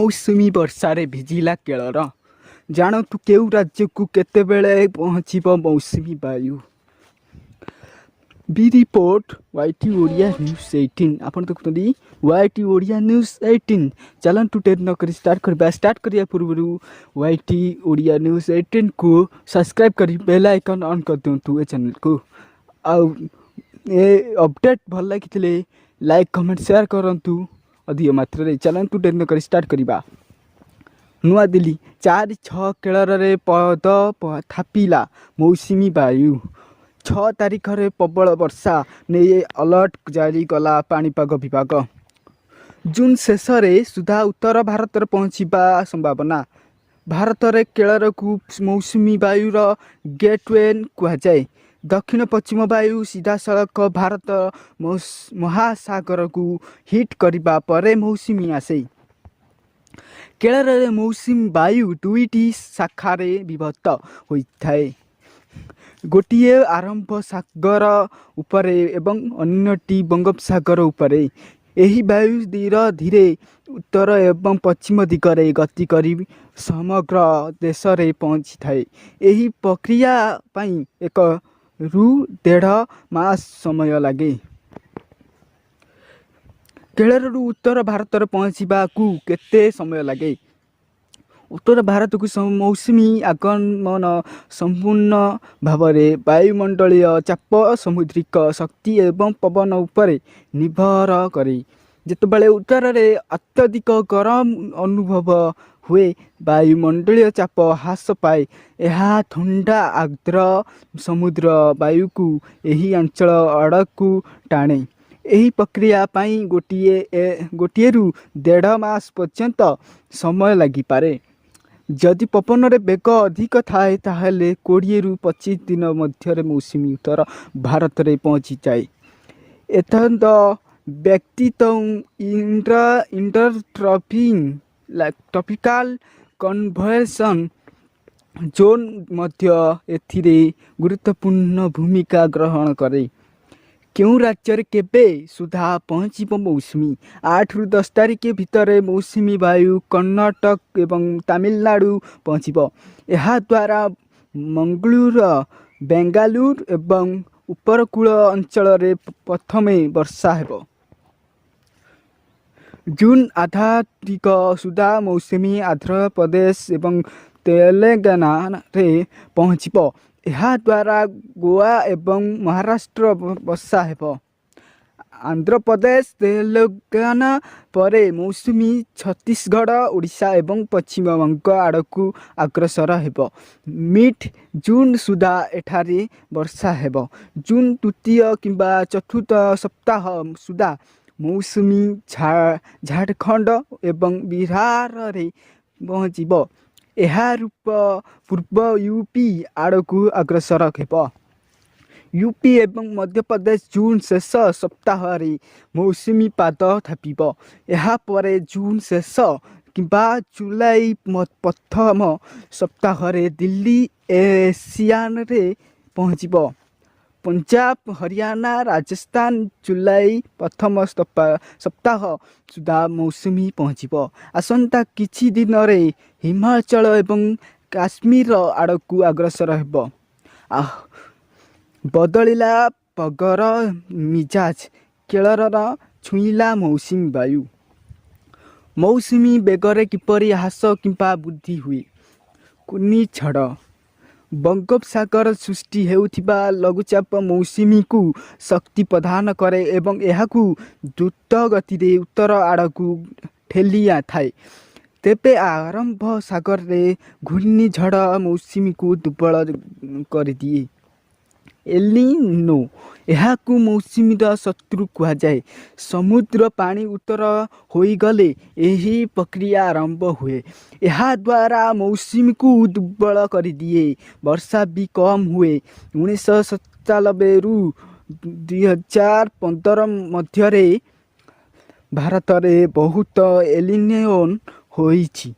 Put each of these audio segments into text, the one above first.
मौसुमी वर्षारे भिजिला केळर जानतु केउ राज्य को केतेबेले पहुँचीब मौसुमी वायु बी रिपोर्ट वाईटी ओडिया न्यूज 18 आपण देखुଛନ୍ତି वाईटी ओडिया न्यूज 18 चलंतु टेर नक स्टार्ट करिया पूर्व वाईटी ओडिया न्यूज 18 को सब्सक्राइब करी बेल आइकन ऑन कर दिंतु ए चैनल को ए अपडेट भल लगी लाइक कमेंट शेयर करंतु अधिक मात्रा चलंतु टेर नक स्टार्ट करिबा नुआ दिल्ली 4-6 केलर पद थापिला मौसुमी वायु 6 तारिख रे प्रबल वर्षा नहीं अलर्ट जारी कला पाणीपाग विभाग जून शेष सुधा उत्तर भारत पहुँचवा संभावना भारत रे केलर को मौसुमी वायुर गेटवे कहुए दक्षिण पश्चिम वायु सीधा सड़क भारत महासागर को हिट करने पर मौसुमी आसे केरल मौसुमी वायु दुईटी शाखारे विभक्त होता है गोटे आरंभ सागर उपरे एवं अन्यटी बंगोपसागर उपरे यही वायु धीरे धीरे उत्तर एवं पश्चिम दिगरे गति करी समग्र देश रे पहुँची थाए यही प्रक्रिया पई 1-1.5 मास समय लगे केरल उत्तर भारत पहुँचवा को केते समय लगे उत्तर भारत को मौसुमी आगमन संपूर्ण भाव में वायुमंडलीय चाप समुद्रिक शक्ति एवं पवन उपरे निर्भर करे जितेबाला उत्तर में अत्यधिक गरम अनुभव हुए वायुमंडलीय चाप ह्रास पाए यह ठंडा आर्द्र समुद्र वायु को यही अंचल आड़ को टाणे यही प्रक्रिया पाई गोटे रु 1.5 मास पर्यंत समय लगी पारे जदि पवन रे बेग अधिक थाए ताहले 20 रु 25 दिन मध्य मौसुमी उत्तर भारत रे पहुँची जाए एथंद व्यक्तित्व इंटर ट्रॉपिकल कन्वर्सन जोन मध्य एथिरे गुरुत्वपूर्ण भूमिका ग्रहण करे क्यों राज्य केबे सुधा पहुँचब मौसुमी 8 रु 10 तारिख भितर मौसुमी वायु कर्नाटक एवं तमिलनाडु पहुँचब यह द्वारा मंगलुरु बेंगालुरु एवं उपरकूल अंचल रे प्रथमे वर्षा हेब जून आधा तारिख सुधा मौसुमी आंध्र प्रदेश एवं तेलंगाना रे पहुँचब यह द्वारा गोवा एवं महाराष्ट्र वर्षा हेब आंध्र प्रदेश तेलंगाना पर मौसुमी छत्तीसगढ़ ओडिशा एवं पश्चिम बंग आड़ को अग्रसर हेब मिड जून सुधा एठारे वर्षा हेब जून तृतीय किंबा चतुर्थ सप्ताह सुधा मौसुमी झारखंड एवं बिहार रे पहुँचब यह रूप पूर्व यूपी आड़ को अग्रसर हेब यूपी एवं मध्य प्रदेश जून शेष सप्ताह रे मौसुमी पाद थापिब यह पर जून शेष किंबा जुलाई प्रथम सप्ताह रे दिल्ली एशियान रे पहुँचब पंजाब हरियाणा राजस्थान जुलाई प्रथम सप्ताह सुधा मौसुमी पहुँचब आसंता किछि दिन रे हिमाचल एवं काश्मीर आड़ को अग्रसर हेब बदलिला पगर मिजाज केरल छुईला मौसुमी वायु मौसुमी बेगरे किपरि ह्रास किंबा वृद्धि हुए कुनी छड़ बंगोपसागर सृष्टि हेउथिबा लघुचाप मौसुमी को शक्ति प्रदान करे एवं यह द्रुत गति रे उत्तर आड़ को ठेली थाए तेबे आरंभ सागर रे घूर्णिझड़ मौसुमी को दुर्बल कर दिए एलिनो यह को मौसुमी शत्रु कह जाए समुद्र पानी उत्तर होई गले यही प्रक्रिया आरंभ हुए यह द्वारा मौसुमी को दुर्बल कर दिए वर्षा भी कम हुए 1997 रु 2015 मध्य भारत रे बहुत एलिनियन होईछि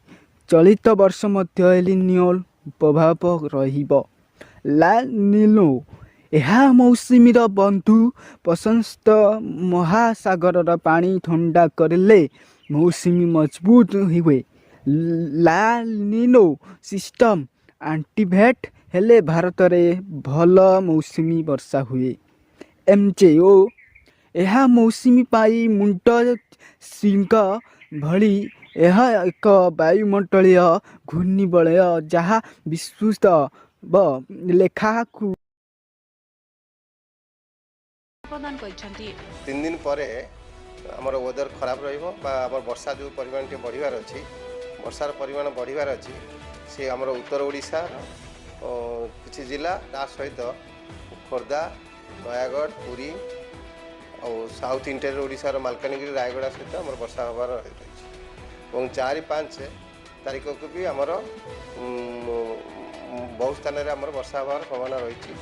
चलित वर्ष मध्य एलिनियन प्रभाव रहिब ला नीनो यह मौसुमीर बंधु प्रशस्त महासागर पानी ठंडा करले मौसुमी मजबूत हुए ଲାନିନୋ ସିଷ୍ଟମ ଆକ୍ଟିଭେଟ୍ ହେଲେ ଭାରତରେ ଭଲ ମୌସୁମୀ ବର୍ଷା ହୁଏ। ଏମଜେଓ ଏହା ମୌସୁମୀ ପାଇଁ ମୁଣ୍ଡ ସିଙ୍କ ଭଳି ଏହା ଏକ ବାୟୁମଣ୍ଡଳୀୟ ଘୂର୍ଣ୍ଣିବଳୟ ଯାହା ବିଶ୍ୱସ୍ତ ଲେଖାକୁ ପ୍ରଦାନ କରିଛନ୍ତି। 3 दिन ପରେ ଆମର ୱେଦର ଖରାପ ରହିବ ବା ଆମର ବର୍ଷା ଯେଉଁ ପରିମାଣ ଟିକେ ବଢ଼ିବାର ଅଛି ବର୍ଷାର ପରିମାଣ ବଢ଼ିବାର ଅଛି ସେ ଆମର ଉତ୍ତର ଓଡ଼ିଶାର କିଛି ଜିଲ୍ଲା ତା ସହିତ ଖୋର୍ଦ୍ଧା ନୟାଗଡ଼ ପୁରୀ ଆଉ ସାଉଥ୍ ଇଣ୍ଟେରିୟର ଓଡ଼ିଶାର ମାଲକାନଗିରି ରାୟଗଡ଼ା ସହିତ ଆମର ବର୍ଷା ହେବାର ରହିଛି ଏବଂ 4-5 ତାରିଖକୁ ବି ଆମର ବହୁ ସ୍ଥାନରେ ଆମର ବର୍ଷା ହେବାର ସମ୍ଭାବନା ରହିଛି।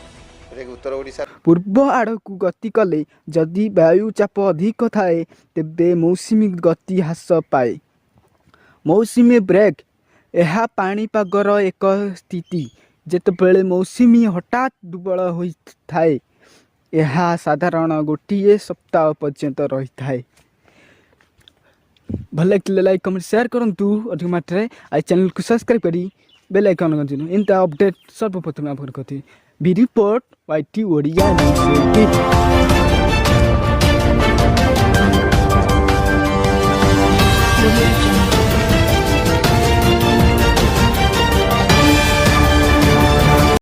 ଉତ୍ତର ଓଡ଼ିଶା ପୂର୍ବ ଆଡ଼କୁ ଗତି କଲେ ଯଦି ବାୟୁ ଚାପ ଅଧିକ ଥାଏ ତେବେ ମୌସୁମୀ ଗତି ହ୍ରାସ ପାଏ। ମୌସୁମୀ ବ୍ରେକ୍ ଏହା ପାଣିପାଗର ଏକ ସ୍ଥିତି ଯେତେବେଳେ ମୌସୁମୀ ହଠାତ୍ ଦୁର୍ବଳ ହୋଇଥାଏ। ଏହା ସାଧାରଣ ଗୋଟିଏ ସପ୍ତାହ ପର୍ଯ୍ୟନ୍ତ ରହିଥାଏ। ଭଲ ଲାଗିଥିଲେ ଲାଇକ୍ କମେଣ୍ଟ ସେୟାର କରନ୍ତୁ ଅଧିକ ମାତ୍ରାରେ ଆଉ ଚ୍ୟାନେଲକୁ ସବସ୍କ୍ରାଇବ୍ କରି ବେଲ୍ ଆଇକନ୍ କରନ୍ତୁ। ଏମିତି ଅପଡେଟ୍ ସର୍ବପ୍ରଥମେ ଆପଣଙ୍କ କତି ବି ରିପୋର୍ଟ YT ଓଡ଼ିଆ ନ୍ୟୁଜ୍।